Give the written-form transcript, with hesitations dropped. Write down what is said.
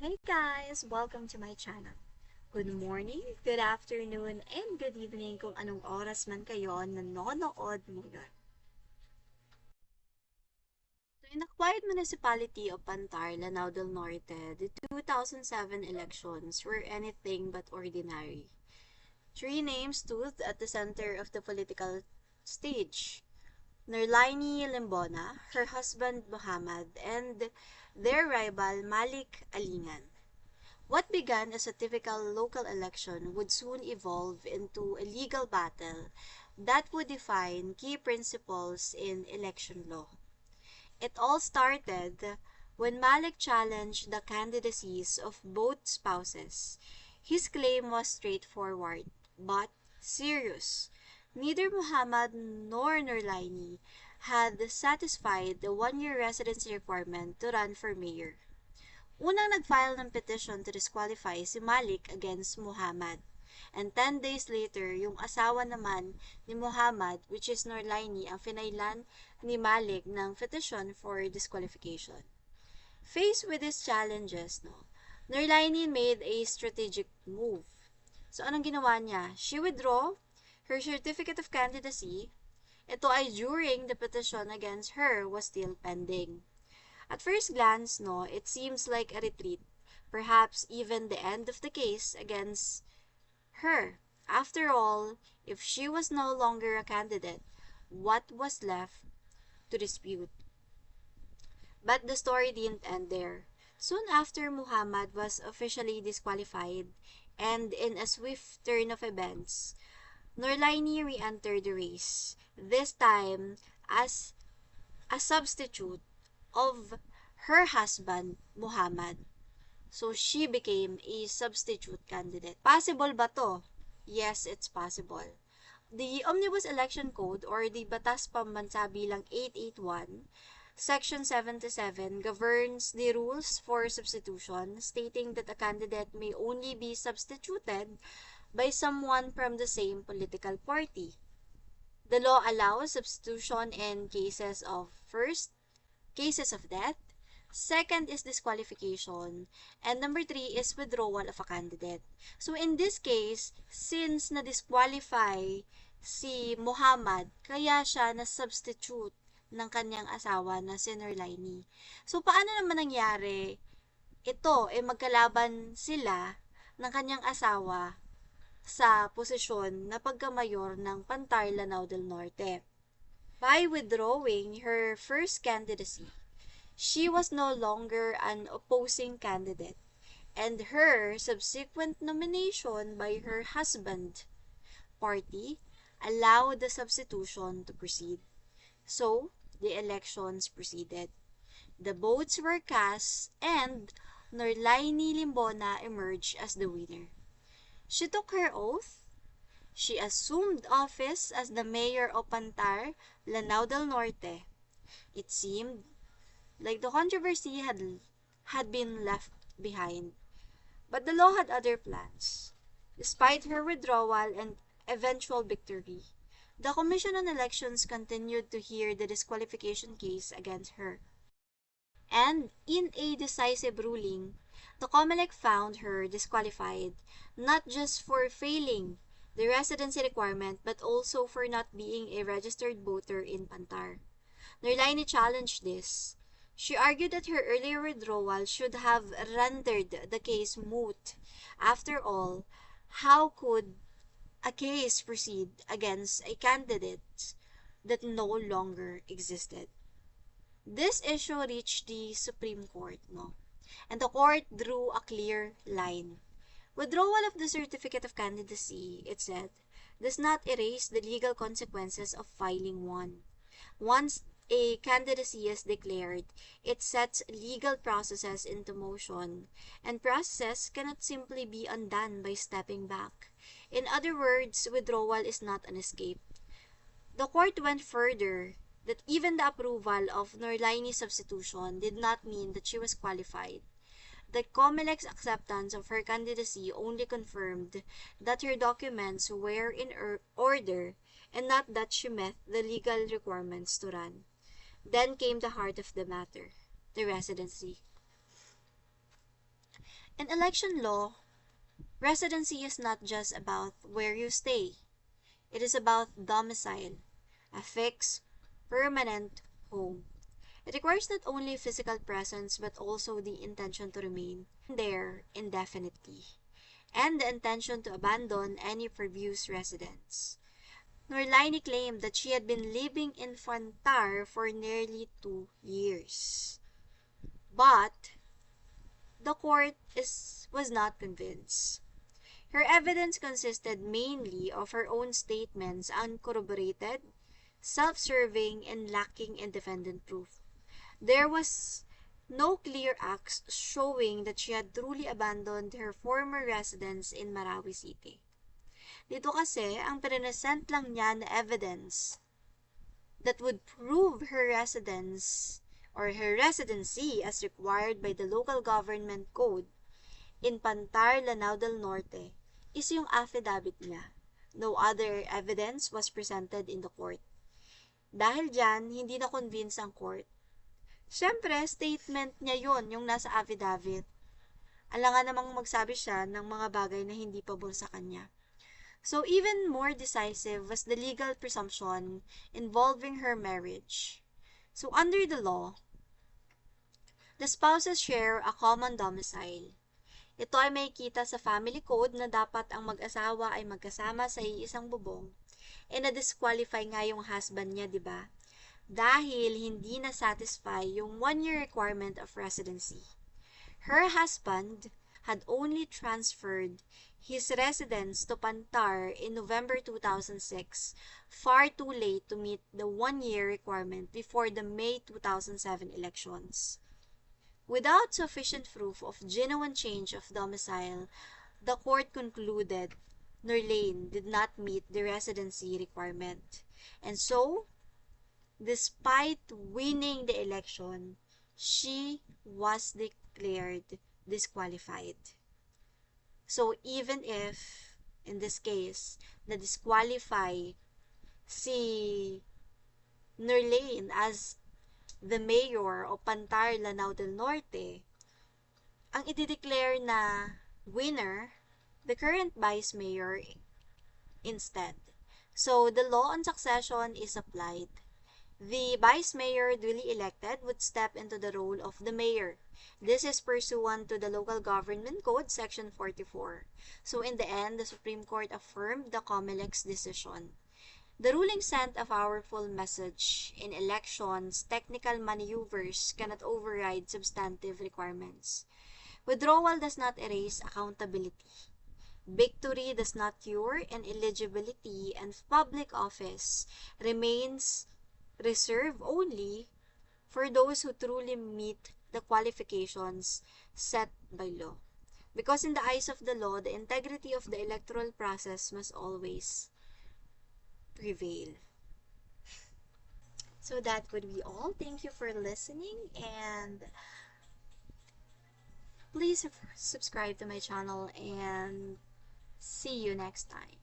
Hey guys! Welcome to my channel. Good morning, good afternoon, and good evening kung anong oras man kayo nanonood ngayon. So in the quiet municipality of Pantar, Lanao del Norte, the 2007 elections were anything but ordinary. Three names stood at the center of the political stage. Norlaini Limbona, her husband Muhammad, and their rival Malik Alingan. What began as a typical local election would soon evolve into a legal battle that would define key principles in election law. It all started when Malik challenged the candidacies of both spouses. His claim was straightforward, but serious. Neither Muhammad nor Norlaini had satisfied the one-year residency requirement to run for mayor. Unang nag-file ng petition to disqualify si Malik against Muhammad. And 10 days later, yung asawa naman ni Muhammad, which is Norlaini, ang finailan ni Malik ng petition for disqualification. Faced with these challenges, Norlaini made a strategic move. So, anong ginawa niya? She withdrew her Certificate of Candidacy. Ito ay during the petition against her was still pending. At first glance, it seems like a retreat, perhaps even the end of the case against her. After all, if she was no longer a candidate, what was left to dispute? But the story didn't end there. Soon after Muhammad was officially disqualified, and in a swift turn of events, Norlaini re-entered the race, this time as a substitute of her husband, Muhammad. So, she became a substitute candidate. Possible ba to? Yes, it's possible. The Omnibus Election Code or the Batas Pambansa bilang 881, Section 77 governs the rules for substitution, stating that a candidate may only be substituted by someone from the same political party. The law allows substitution in cases of cases of death. Second is disqualification. And number 3 is withdrawal of a candidate. So in this case, since na-disqualify si Muhammad, kaya siya na-substitute ng kanyang asawa na si Norlaini. So paano naman nangyari? Ito, magkalaban sila ng kanyang asawa sa posisyon na pagkamayor ng Pantar, Lanao del Norte. By withdrawing her first candidacy, she was no longer an opposing candidate, and her subsequent nomination by her husband party allowed the substitution to proceed. So, the elections proceeded. The votes were cast, and Norlaini Limbona emerged as the winner. She took her oath. She assumed office as the mayor of Pantar, Lanao del Norte. It seemed like the controversy had been left behind. But the law had other plans. Despite her withdrawal and eventual victory, the Commission on Elections continued to hear the disqualification case against her. And in a decisive ruling, the COMELEC found her disqualified not just for failing the residency requirement but also for not being a registered voter in Pantar. Norlaini challenged this. She argued that her earlier withdrawal should have rendered the case moot. After all, how could a case proceed against a candidate that no longer existed? This issue reached the Supreme Court, and the court drew a clear line. Withdrawal of the Certificate of Candidacy, it said, does not erase the legal consequences of filing one. Once a candidacy is declared, it sets legal processes into motion, and processes cannot simply be undone by stepping back. In other words, withdrawal is not an escape. The court went further that even the approval of Norlaini's substitution did not mean that she was qualified. The COMELEC's acceptance of her candidacy only confirmed that her documents were in order and not that she met the legal requirements to run. Then came the heart of the matter, the residency. In election law, residency is not just about where you stay. It is about domicile, a fixed, permanent home. It requires not only physical presence but also the intention to remain there indefinitely and the intention to abandon any previous residence. Norlaini claimed that she had been living in Fantar for nearly 2 years. But the court was not convinced. Her evidence consisted mainly of her own statements, uncorroborated, self-serving, and lacking independent proof. There was no clear acts showing that she had truly abandoned her former residence in Marawi City. Dito kasi, ang present lang niya na evidence that would prove her residence or her residency as required by the local government code in Pantar, Lanao del Norte is yung affidavit niya. No other evidence was presented in the court. Dahil dyan, hindi na convince ang court. Siyempre, statement niya yon yung nasa affidavit. Alangan namang magsabi siya ng mga bagay na hindi pabor sa kanya. So, even more decisive was the legal presumption involving her marriage. So, under the law, the spouses share a common domicile. Ito ay may kita sa family code na dapat ang mag-asawa ay magkasama sa iisang bubong. E na-disqualify nga yung husband niya, di ba? Dahil hindi na-satisfy yung 1-year requirement of residency. Her husband had only transferred his residence to Pantar in November 2006, far too late to meet the 1-year requirement before the May 2007 elections. Without sufficient proof of genuine change of domicile, the court concluded Norlane did not meet the residency requirement. And so, despite winning the election, she was declared disqualified. So, even if, in this case, na-disqualify si Norlane as the mayor of Pantar, Lanao del Norte, ang i-declare na winner, the current vice mayor instead. So, the law on succession is applied. The vice mayor duly elected would step into the role of the mayor. This is pursuant to the Local Government Code, Section 44. So, in the end, the Supreme Court affirmed the COMELEC's decision. The ruling sent a powerful message. In elections, technical maneuvers cannot override substantive requirements. Withdrawal does not erase accountability. Victory does not cure ineligibility, and public office remains reserved only for those who truly meet the qualifications set by law. Because in the eyes of the law, the integrity of the electoral process must always prevail. So that would be all. Thank you for listening, and please subscribe to my channel, and see you next time.